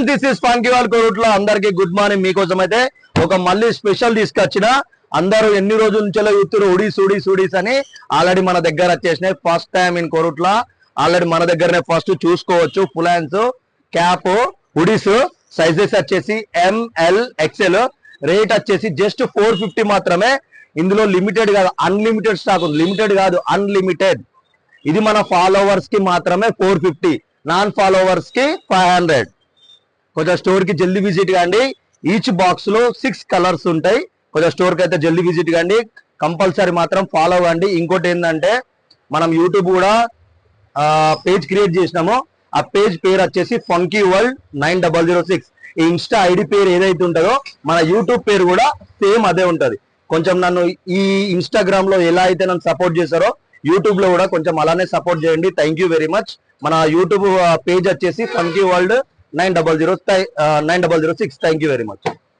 Friends, this is funky వాళ్ళ కోరుట్లో అందరికి good morning. మీకోసం అయితే ఒక మళ్ళీ స్పెషల్ తీసుకొచ్చిన. అందరూ ఎన్ని రోజుల నుంచో చూస్తున్నారు ఉడీస్ అని. ఆల్రెడీ మన దగ్గర వచ్చేసినాయి. First time in Korutla already మన దగ్గరనే ఫస్ట్ చూసుకోవచ్చు. Full hands, cap, hoodies. Sizes వచ్చేసి ఎంఎల్ ఎక్స్ఎల్. రేట్ వచ్చేసి జస్ట్ 450 మాత్రమే. ఇందులో లిమిటెడ్ కాదు, అన్లిమిటెడ్ స్టాక్ ఉంది. లిమిటెడ్ కాదు, అన్లిమిటెడ్. ఇది మన ఫాలోవర్స్ కి మాత్రమే 450, నాన్ ఫాలోవర్స్ కి 500. కొంచెం స్టోర్ కి జల్దీ విజిట్ కాండి. ఈచ్ బాక్స్ లో 6 కలర్స్ ఉంటాయి. కొంచెం స్టోర్ కి అయితే జల్దీ విజిట్ కాండి. కంపల్సరీ మాత్రం ఫాలో అవ్వండి. ఇంకోటి ఏంటంటే మనం యూట్యూబ్ కూడా పేజ్ క్రియేట్ చేసినాము. ఆ పేజ్ పేరు వచ్చేసి ఫంకీ వరల్డ్ 9006. ఈ ఇన్స్టా ఐడి పేరు ఏదైతే ఉంటుందో మన యూట్యూబ్ పేరు కూడా సేమ్ అదే ఉంటది. కొంచెం నన్ను ఈ ఇన్స్టాగ్రామ్ లో ఎలా అయితే నన్ను సపోర్ట్ చేశారో యూట్యూబ్ లో కూడా కొంచెం అలానే సపోర్ట్ చేయండి. Thank you very much. మన యూట్యూబ్ పేజ్ వచ్చేసి funky world 9006. Thank you very much.